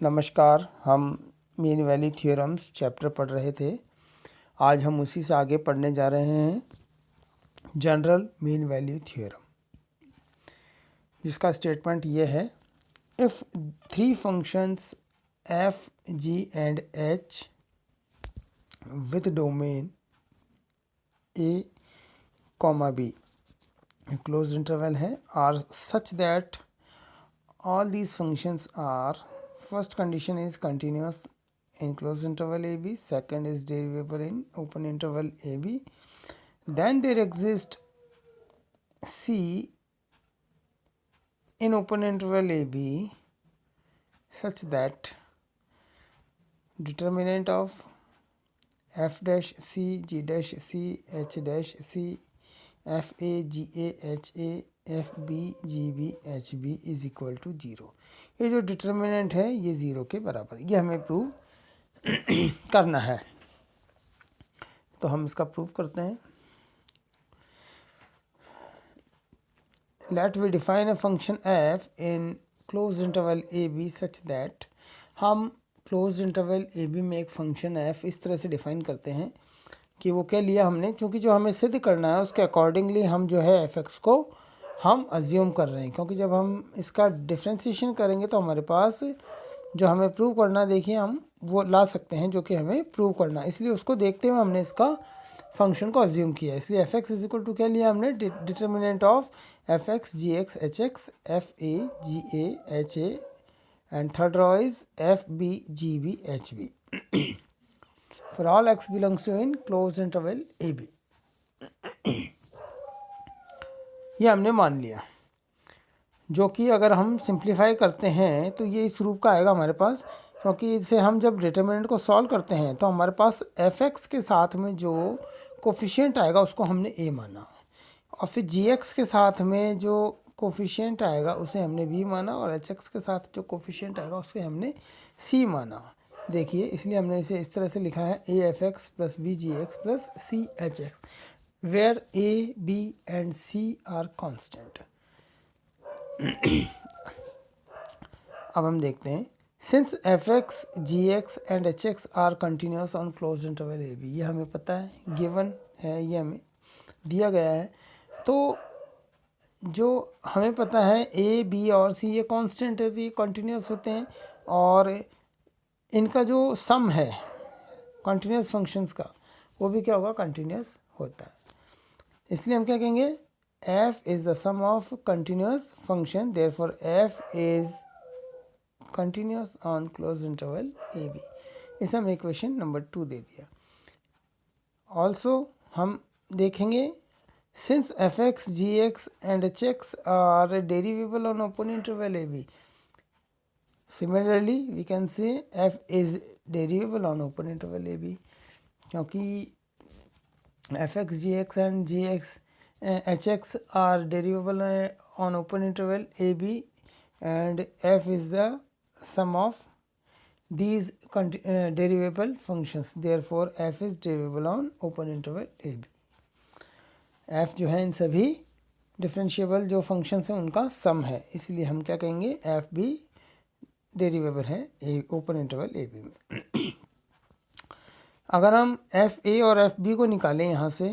नमस्कार। हम mean valley theorems chapter पढ़ रहे थे। आज हम उसी से आगे पढ़ने जा रहे हैं जनरल मीन वैल्यू थ्योरम, जिसका स्टेटमेंट ये है, if three functions f g and h with domain a comma b close interval है are such that all these functions are, first condition is continuous in closed interval AB, second is derivable in open interval AB, then there exists C in open interval AB such that determinant of f dash C, g dash C, h dash C, f a g a h a f b g b h b is equal to zero. ये जो determinant है ये zero के बराबर, ये हमें prove करना है। तो हम इसका प्रूव करते हैं। Let we define a function f in closed interval a b such that, हम क्लोज इंटरवल ए बी में एक फंक्शन एफ इस तरह से डिफाइन करते हैं कि वो क्या लिया हमने, क्योंकि जो हमें सिद्ध करना है उसके अकॉर्डिंगली हम जो है एफ एक्स को हम अज्यूम कर रहे हैं, क्योंकि जब हम इसका डिफ्रेंसिएशन करेंगे तो हमारे पास जो हमें प्रूव करना, देखिए हम वो ला सकते हैं जो कि हमें प्रूव करना, इसलिए उसको देखते हुए हमने इसका फंक्शन को अज्यूम किया। इसलिए f x is equal to क्या लिया हमने, determinant of f x g x h x f a g a h a and third row is f b g b h b for all x belongs to in closed interval a b. ये हमने मान लिया, जो कि अगर हम simplify करते हैं तो ये इस रूप का आएगा हमारे पास, क्योंकि इसे हम जब डिटर्मिनेंट को सॉल्व करते हैं तो हमारे पास एफ एक्स के साथ में जो कोफिशिएंट आएगा उसको हमने ए माना, और फिर जी एक्स के साथ में जो कोफिशिएंट आएगा उसे हमने बी माना, और एच एक्स के साथ जो कोफिशिएंट आएगा उसके हमने सी माना। देखिए, इसलिए हमने इसे इस तरह से लिखा है, a f x plus b g x plus c h x, where A, B and C are constant. अब हम देखते हैं, since fx, gx and hx are continuous on closed interval AB, ये हमें पता है, given है, ये हमें दिया गया है। तो जो हमें पता है A, B और C ये कांस्टेंट है, तो ये कंटिन्यूस होते हैं, और इनका जो सम है कंटिन्यूस फंक्शंस का वो भी क्या होगा, कंटिन्यूस होता है। इसलिए हम क्या कहेंगे, f is the sum of continuous function, therefore f is continuous on closed interval a b. इसे हम इक्वेशन नंबर 2 दे दिया। ऑल्सो हम देखेंगे, since f x g x and h x are derivable on open interval a b, similarly we can say f is derivable on open interval a b, क्योंकि fx gx and gx hx are derivable on open interval ab, and f is the sum of these derivable functions, therefore f is derivable on open interval ab। f जो है इन सभी differentiable जो functions हैं उनका सम है, इसलिए हम क्या कहेंगे, f भी डेरिवेबल है ओपन इंटरवल ए बी में। अगर हम एफ ए और एफ बी को निकालें यहाँ से,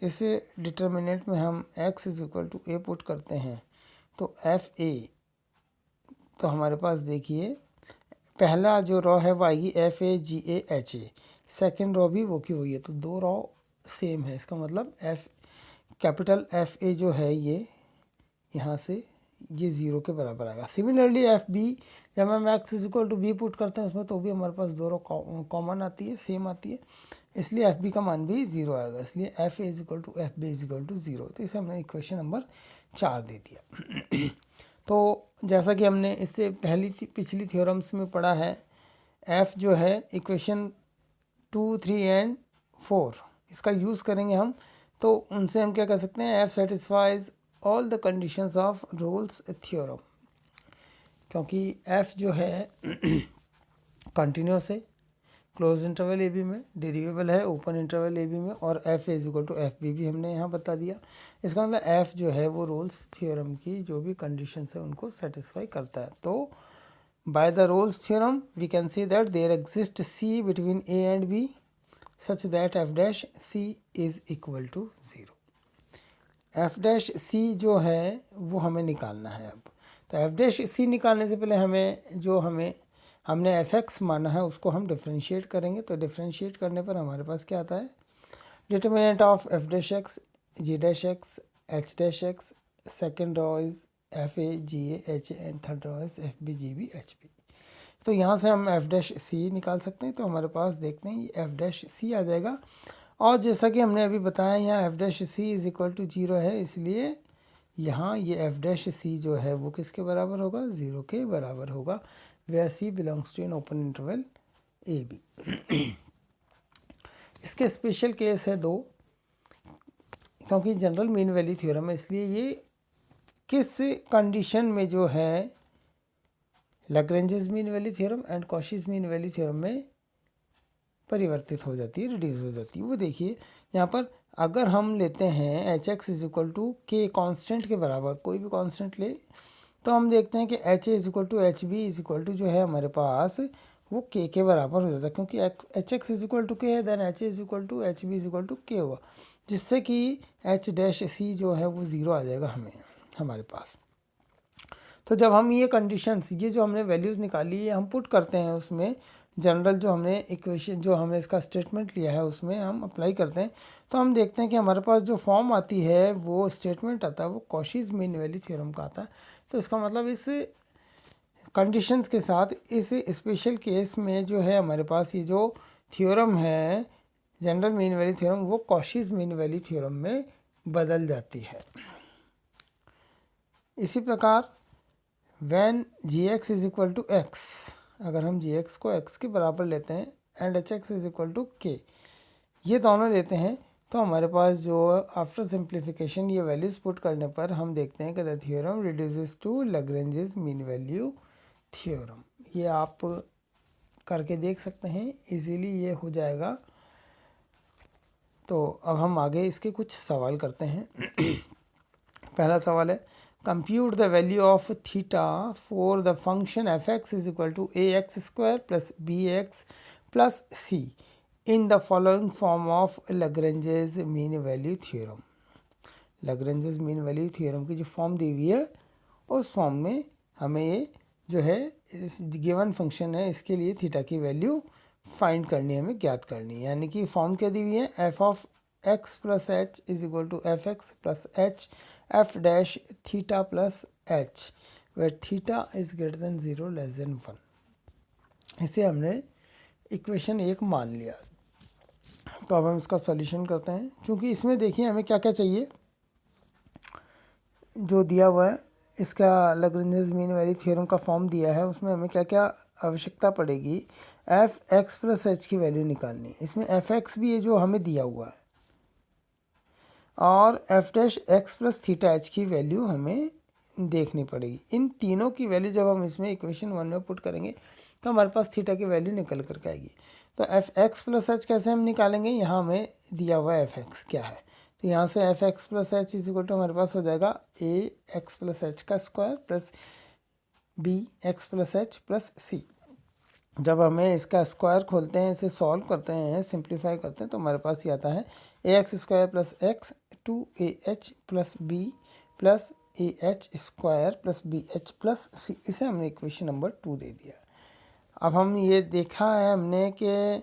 इसे डिटर्मिनेंट में हम x is equal to a put करते हैं, तो एफ ए, तो हमारे पास देखिए पहला जो रॉ है वो आएगी f a g a h a, second row भी वो की वही है, तो दो रॉ सेम है। इसका मतलब एफ कैपिटल एफ ए जो है ये यहाँ से ये ज़ीरो के बराबर आएगा। सिमिलरली एफ बी, जब हम x is equal to b put करते हैं उसमें, तो भी हमारे पास दो रो कॉमन आती है, सेम आती है, इसलिए एफ बी का मान भी ज़ीरो आएगा, इसलिए f a is equal to f b is equal to zero. तो इसे हमने इक्वेशन नंबर 4 दे दिया। तो जैसा कि हमने इससे पिछली थ्योरम्स में पढ़ा है, एफ जो है इक्वेशन 2, 3 एंड 4 इसका यूज़ करेंगे हम, तो उनसे हम क्या कर सकते हैं, F satisfies all the conditions of Rolle's theorem, क्योंकि f जो है कंटिन्यूस है क्लोज इंटरवल ए बी में, डेरिवेबल है ओपन इंटरवल ए बी में, और f is equal to f b भी हमने यहाँ बता दिया। इसका मतलब f जो है वो रोल्स थ्योरम की जो भी कंडीशंस है उनको सेटिस्फाई करता है। तो By the Rolle's theorem, we can say that there exists C between A and B such that f dash C is equal to 0. f dash C जो है वो हमें निकालना है अब। तो f dash C निकालने से पहले हमने एफ एक्स माना है उसको हम डिफ्रेंशिएट करेंगे। तो डिफ्रेंशिएट करने पर हमारे पास क्या आता है, determinant of f dash x g dash x h dash x, second row is f a g a h a and third row is f b g b h b. तो यहाँ से हम एफ डैश सी निकाल सकते हैं। तो हमारे पास देखते हैं ये एफ डैश सी आ जाएगा। और जैसा कि हमने अभी बताया यहाँ f dash c is equal to 0 है, इसलिए यहाँ ये एफ डैश सी जो है वो किसके बराबर होगा, 0 के बराबर होगा, where c belongs to an open interval a b. इसके स्पेशल केस है 2, क्योंकि जनरल मीन वैल्यू थ्योरम है, इसलिए ये किस कंडीशन में जो है Lagrange's mean value theorem and Cauchy's mean value theorem में परिवर्तित हो जाती है, रिड्यूस हो जाती है। वो देखिए यहाँ पर अगर हम लेते हैं h x is equal to k constant के बराबर, कोई भी कॉन्स्टेंट ले, तो हम देखते हैं कि h a is equal to h b is equal to जो है हमारे पास वो के बराबर हो जाता है, क्योंकि h x is equal to k है, then h a is equal to h b is equal to k होगा, जिससे कि एच डैश सी जो है वो 0 आ जाएगा हमारे पास। तो जब हम ये कंडीशंस, ये जो हमने वैल्यूज़ निकाली ये हम पुट करते हैं उसमें, जनरल जो हमने इक्वेशन जो हमने इसका स्टेटमेंट लिया है उसमें हम अप्लाई करते हैं, तो हम देखते हैं कि हमारे पास जो फॉर्म आती है वो स्टेटमेंट आता है वो कॉशीज मीन वैल्यू थ्योरम का आता है। तो इसका मतलब इस कंडीशंस के साथ इस स्पेशल केस में जो है हमारे पास ये जो थ्योरम है जनरल मीन वैल्यू थ्योरम वो कॉशीज मीन वैल्यू थ्योरम में बदल जाती है। इसी प्रकार when g x is equal to x, अगर हम जी एक्स को एक्स के बराबर लेते हैं and h x is equal to k, ये दोनों लेते हैं, तो हमारे पास जो आफ्टर सिंप्लीफिकेशन ये वैल्यूज पुट करने पर हम देखते हैं कि the theorem reduces to Lagrange's mean value theorem. ये आप करके देख सकते हैं, इजीली ये हो जाएगा। तो अब हम आगे इसके कुछ सवाल करते हैं। पहला सवाल है compute the value of theta for the function f x is equal to a x square plus b x plus c in the following form of Lagrange's mean value theorem. Lagrange's mean value theorem की जो form दी हुई है उस form में हमें ये जो है इस गिवन फंक्शन है इसके लिए थीटा की वैल्यू फाइंड करनी है, हमें ज्ञात करनी है। यानी कि फॉर्म क्या दी हुई है, f of x plus h is equal to f x plus h f dash theta plus h where theta is greater than 0 less than 1। इसे हमने इक्वेशन 1 मान लिया। तो अब हम इसका सॉल्यूशन करते हैं, क्योंकि इसमें देखिए हमें क्या क्या चाहिए, जो दिया हुआ है इसका लैग्रेंजेस मीन वैल्यू थ्योरम का फॉर्म दिया है उसमें हमें क्या क्या आवश्यकता पड़ेगी, एफ एक्स प्लस एच की वैल्यू निकालनी। इसमें एफ एक्स भी है जो हमें दिया हुआ है, और f dash x plus theta h की वैल्यू हमें देखनी पड़ेगी। इन तीनों की वैल्यू जब हम इसमें इक्वेशन 1 में पुट करेंगे तो हमारे पास थीटा की वैल्यू निकल करके आएगी। तो एफ एक्स प्लस एच कैसे हम निकालेंगे, यहाँ हमें दिया हुआ एफ एक्स क्या है, तो यहाँ से f x plus h is equal to हमारे पास हो जाएगा ए एक्स प्लस एच का square plus b x plus h plus c. जब हमें इसका स्क्वायर खोलते हैं, इसे सॉल्व करते हैं, सिंप्लीफाई करते हैं, तो हमारे पास ये आता है a x square plus x two a h plus b plus a h square plus b h plus c. इसे हमने इक्वेशन नंबर 2 दे दिया। अब हम ये देखा है हमने कि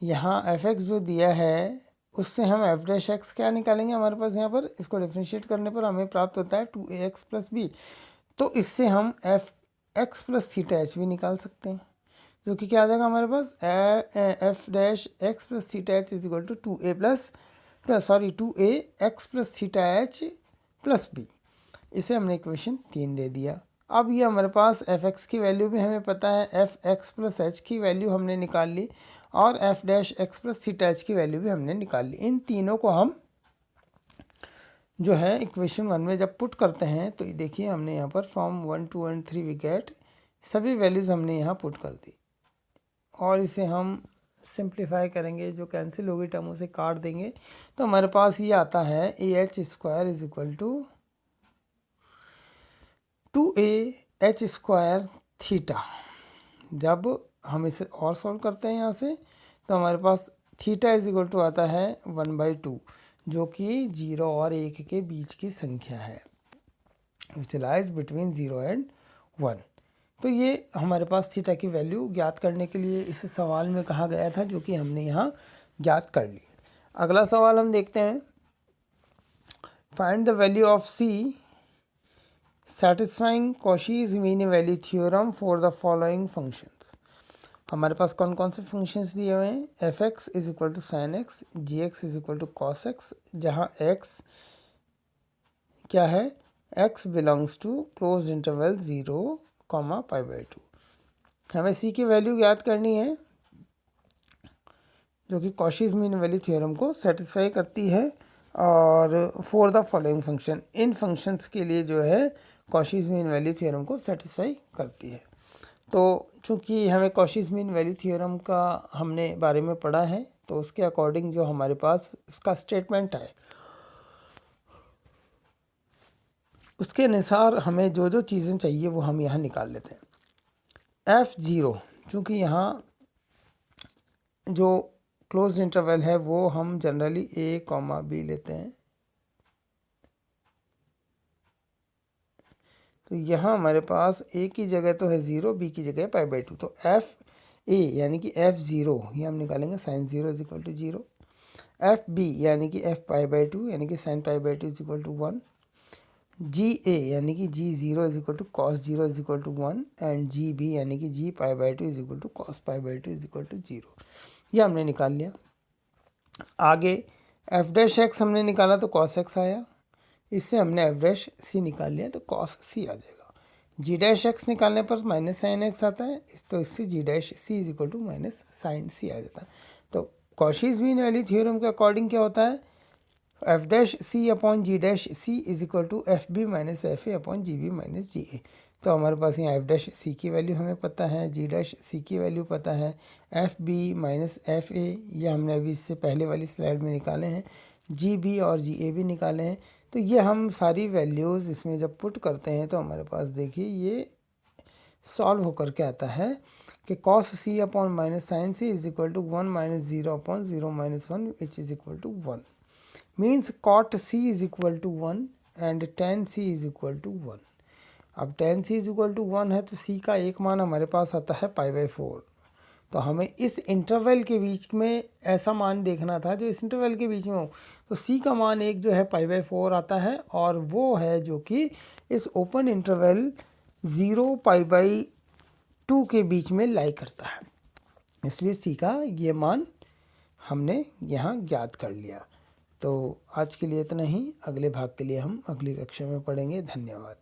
यहाँ एफ एक्स जो दिया है उससे हम एफ डैश एक्स क्या निकालेंगे, हमारे पास यहाँ पर इसको डिफ्रेंशिएट करने पर हमें प्राप्त होता है 2ax प्लस बी। तो इससे हम F x plus theta H भी निकाल सकते हैं, जो कि क्या आ जाएगा हमारे पास f dash x plus theta h is equal to 2a x plus theta h plus b. इसे हमने इक्वेशन 3 दे दिया। अब ये हमारे पास एफ एक्स की वैल्यू भी हमें पता है, एफ एक्स प्लस एच की वैल्यू हमने निकाल ली, और f dash x plus theta h की वैल्यू भी हमने निकाल ली। इन तीनों को हम जो है इक्वेशन 1 में जब पुट करते हैं तो देखिए हमने यहाँ पर फ्रॉम 1 2 एंड 3 वी गेट, सभी वैल्यूज़ हमने यहाँ पुट कर दी, और इसे हम सिंप्लीफाई करेंगे, जो कैंसिल होगी टर्म उसे काट देंगे, तो हमारे पास ये आता है a h square is equal to 2a h square theta जब हम इसे और सॉल्व करते हैं यहाँ से तो हमारे पास थीटा इज इक्वल टू आता है 1/2, जो कि 0 और 1 के बीच की संख्या है, विच लाइज बिटवीन 0 एंड 1। तो ये हमारे पास थीटा की वैल्यू ज्ञात करने के लिए इस सवाल में कहा गया था, जो कि हमने यहाँ ज्ञात कर ली। अगला सवाल हम देखते हैं, find the value of c satisfying Cauchy's mean value theorem for the following functions. हमारे पास कौन कौन से फंक्शंस दिए हुए हैं, f x is equal to sine x, g x is equal to cos x, जहाँ एक्स क्या है, x belongs to close interval 0, π/2। हमें सी की वैल्यू ज्ञात करनी है, जो कि कॉशीज मीन वैल्यू थ्योरम को सेटिस्फाई करती है, और for the following function, in functions के लिए जो है कॉशीज मीन वैल्यू थ्योरम को सेटिस्फाई करती है। तो चूंकि हमें कॉशीज मीन वैल्यू थ्योरम का हमने बारे में पढ़ा है, तो उसके अकॉर्डिंग जो हमारे पास इसका स्टेटमेंट है, उसके अनुसार हमें जो जो चीज़ें चाहिए वो हम यहाँ निकाल लेते हैं। f0, चूँकि यहाँ जो क्लोज इंटरवल है वो हम जनरली a, b लेते हैं, तो यहाँ हमारे पास a की जगह तो है 0, b की जगह π/2, तो f(a) यानी कि f0 ये हम निकालेंगे sin 0 is equal to 0, f(b) यानी कि f(π/2) यानी कि sin π/2 is equal to 1, g(a) यानी कि g0 is equal to cos 0 is equal to 1, and g(b) यानी कि g(π/2) is equal to cos π/2 is equal to 0। ये हमने निकाल लिया। आगे f' हमने निकाला तो cos x आया, इससे हमने f' निकाल लिया तो cos c आ जाएगा। g' निकालने पर माइनस साइन x आता है, तो इससे g' is equal to minus sine c आ जाता है। तो कॉशीज मीन वैल्यू थ्योरम के अकॉर्डिंग क्या होता है, f' upon g' is equal to f(b) minus f(a) upon g(b) minus g(a)। तो हमारे पास यहाँ f' की वैल्यू हमें पता है, g' की वैल्यू पता है, f(b) माइनस f(a) ये हमने अभी इससे पहले वाली स्लाइड में निकाले हैं, g(b) और g(a) भी निकाले हैं। तो ये हम सारी वैल्यूज़ इसमें जब पुट करते हैं तो हमारे पास देखिए ये सॉल्व होकर के आता है कि cos c upon minus sine c is equal to 1 minus 0 upon 0 minus 1 which is equal to 1, means cot c is equal to 1 and tan c is equal to 1। अब tan c is equal to 1 है तो c का एक मान हमारे पास आता है π/4। तो हमें इस इंटरवल के बीच में ऐसा मान देखना था जो इस इंटरवल के बीच में हो, तो c का मान एक जो है π/4 आता है, और वो है जो कि इस ओपन इंटरवल 0 π/2 के बीच में लाई करता है, इसलिए c का ये मान हमने यहाँ ज्ञात कर लिया। तो आज के लिए इतना ही, अगले भाग के लिए हम अगली कक्षा में पढ़ेंगे। धन्यवाद।